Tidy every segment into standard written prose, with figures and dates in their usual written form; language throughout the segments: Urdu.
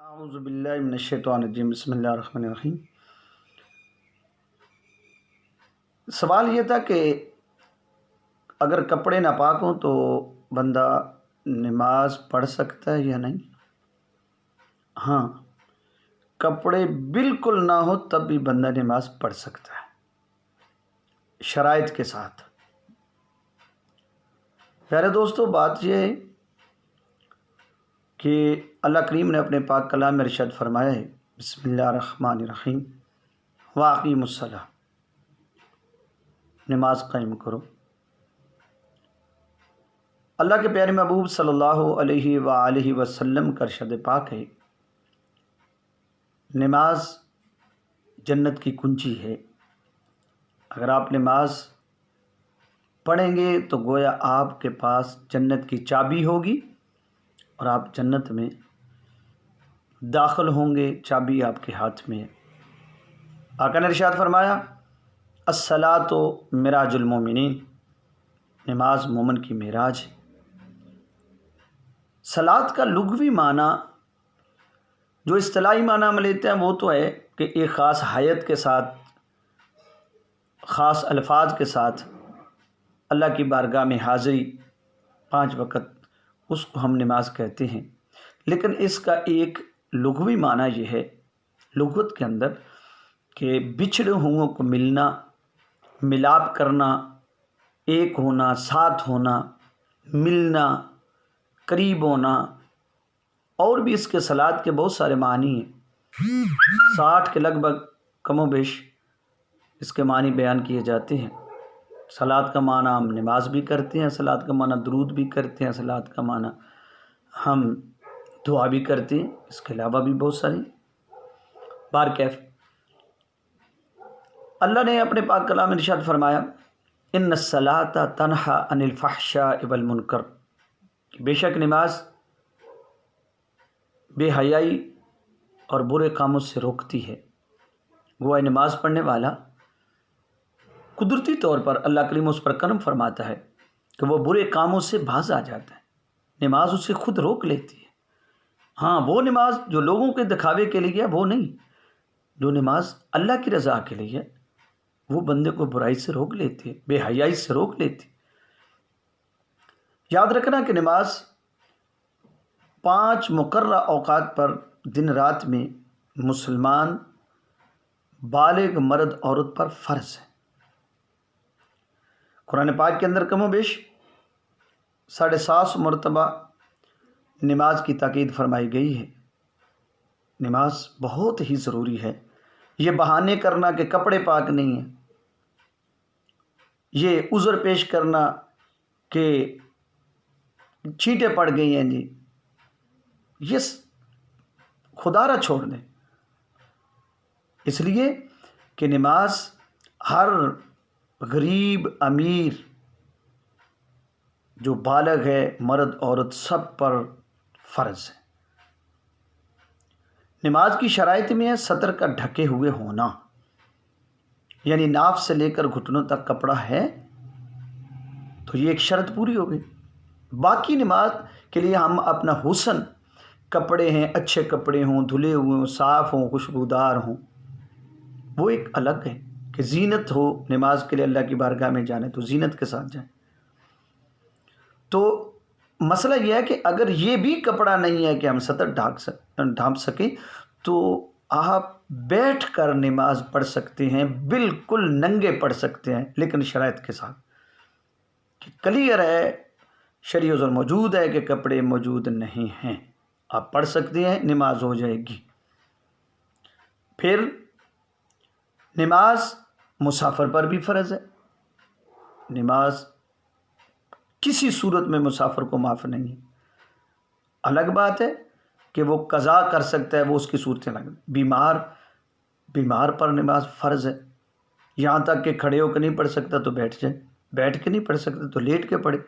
اعوذ باللہ من الشیطان الرجیم، بسم اللہ الرحمن الرحیم۔ سوال یہ تھا کہ اگر کپڑے ناپاک ہوں تو بندہ نماز پڑھ سکتا ہے یا نہیں؟ ہاں، کپڑے بالکل نہ ہو تب بھی بندہ نماز پڑھ سکتا ہے، شرائط کے ساتھ۔ پیارے دوستو، بات یہ ہے کہ اللہ کریم نے اپنے پاک کلام میں ارشاد فرمایا ہے، بسم اللہ الرحمن الرحیم، واقیموا الصلاۃ، نماز قائم کرو۔ اللہ کے پیارے محبوب صلی اللہ علیہ وآلہ وسلم کا ارشاد پاک ہے، نماز جنت کی کنجی ہے۔ اگر آپ نماز پڑھیں گے تو گویا آپ کے پاس جنت کی چابی ہوگی اور آپ جنت میں داخل ہوں گے، چابی آپ کے ہاتھ میں ہے۔ آقا نے ارشاد فرمایا، الصلاۃ معراج المومنین، نماز مومن کی معراج ہے۔ صلاۃ کا لغوی معنی جو اصطلاحی معنی ہم لیتے ہیں وہ تو ہے کہ ایک خاص حیت کے ساتھ، خاص الفاظ کے ساتھ اللہ کی بارگاہ میں حاضری، 5 وقت، اس کو ہم نماز کہتے ہیں۔ لیکن اس کا ایک لغوی معنی یہ ہے لغت کے اندر کہ بچھڑے ہوئوں کو ملنا، ملاپ کرنا، ایک ہونا، ساتھ ہونا، ملنا، قریب ہونا، اور بھی اس کے صلاۃ کے بہت سارے معنی ہیں، 60 کے لگ بھگ کم و بیش اس کے معنی بیان کیے جاتے ہیں۔ صلاۃ کا معنی ہم نماز بھی کرتے ہیں، صلاۃ کا معنی درود بھی کرتے ہیں، صلاۃ کا معنی ہم دعا بھی کرتے ہیں، اس کے علاوہ بھی بہت ساری بارکیف۔ اللہ نے اپنے پاک کلام میں ارشاد فرمایا، ان الصلاۃ تنہی عن الفحشاء والمنکر، بے شک نماز بے حیائی اور برے کاموں سے روکتی ہے۔ گویا نماز پڑھنے والا قدرتی طور پر اللہ کریم اس پر کرم فرماتا ہے کہ وہ برے کاموں سے باز آ جاتا ہے، نماز اسے خود روک لیتی ہے۔ ہاں، وہ نماز جو لوگوں کے دکھاوے کے لیے ہے وہ نہیں، جو نماز اللہ کی رضا کے لیے ہے وہ بندے کو برائی سے روک لیتی ہے، بے حیائی سے روک لیتی ہے۔ یاد رکھنا کہ نماز 5 مقررہ اوقات پر دن رات میں مسلمان بالغ مرد عورت پر فرض ہے۔ قرآن پاک کے اندر کم و بیش 750 مرتبہ نماز کی تاکید فرمائی گئی ہے۔ نماز بہت ہی ضروری ہے۔ یہ بہانے کرنا کہ کپڑے پاک نہیں ہیں، یہ عذر پیش کرنا کہ چھینٹیں پڑ گئی ہیں، جی یہ خدا را چھوڑ دیں، اس لیے کہ نماز ہر غریب امیر جو بالغ ہے، مرد عورت، سب پر فرض ہے۔ نماز کی شرائط میں ہے سطر کا ڈھکے ہوئے ہونا، یعنی ناف سے لے کر گھٹنوں تک کپڑا ہے تو یہ ایک شرط پوری ہو گئی۔ باقی نماز کے لیے ہم اپنا حسن، کپڑے ہیں اچھے کپڑے ہوں، دھلے ہوئے ہوں، صاف ہوں، خوشبودار ہوں، وہ ایک الگ ہے کہ زینت ہو نماز کے لیے، اللہ کی بارگاہ میں جانے تو زینت کے ساتھ جائیں۔ تو مسئلہ یہ ہے کہ اگر یہ بھی کپڑا نہیں ہے کہ ہم سطر ڈھانپ سکیں تو آپ بیٹھ کر نماز پڑھ سکتے ہیں، بالکل ننگے پڑھ سکتے ہیں، لیکن شرائط کے ساتھ کہ کلیئر ہے، شرعی عذر موجود ہے کہ کپڑے موجود نہیں ہیں، آپ پڑھ سکتے ہیں، نماز ہو جائے گی۔ پھر نماز مسافر پر بھی فرض ہے۔ نماز کسی صورت میں مسافر کو معاف نہیں ہے۔ الگ بات ہے کہ وہ قضا کر سکتا ہے، وہ اس کی صورت الگ۔ بیمار پر نماز فرض ہے، یہاں تک کہ کھڑے ہو کے نہیں پڑھ سکتا تو بیٹھ جائے، بیٹھ کے نہیں پڑھ سکتا تو لیٹ کے پڑھے۔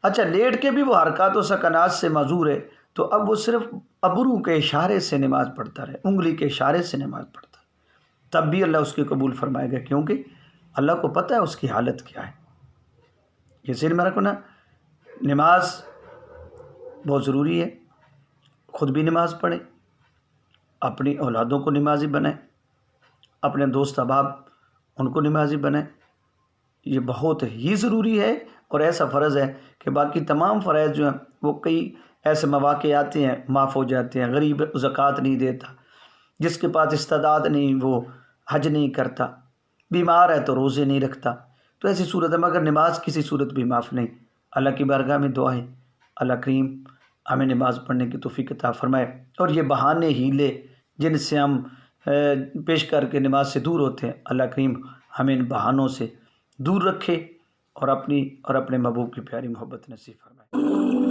اچھا، لیٹ کے بھی وہ حرکات و سکنات سے معذور ہے تو اب وہ صرف ابرو کے اشارے سے نماز پڑھتا رہے، انگلی کے اشارے سے نماز پڑھتا ہے، تب بھی اللہ اس کی قبول فرمائے گا، کیونکہ اللہ کو پتہ ہے اس کی حالت کیا ہے۔ یہ ذہن میں رکھنا، نماز بہت ضروری ہے، خود بھی نماز پڑھیں، اپنی اولادوں کو نمازی بنائیں، اپنے دوست احباب ان کو نمازی بنائیں۔ یہ بہت ہی ضروری ہے، اور ایسا فرض ہے کہ باقی تمام فرائض جو ہیں وہ کئی ایسے مواقع آتے ہیں معاف ہو جاتے ہیں۔ غریب زکوٰۃ نہیں دیتا، جس کے پاس استعداد نہیں وہ حج نہیں کرتا، بیمار ہے تو روزے نہیں رکھتا، تو ایسی صورت میں اگر نماز کسی صورت بھی معاف نہیں، اللہ کی بارگاہ میں دعا ہے اللہ کریم ہمیں نماز پڑھنے کی توفیق عطا فرمائے، اور یہ بہانے ہیلے جن سے ہم پیش کر کے نماز سے دور ہوتے ہیں، اللہ کریم ہمیں ان بہانوں سے دور رکھے اور اپنے محبوب کی پیاری محبت نصیب فرمائے۔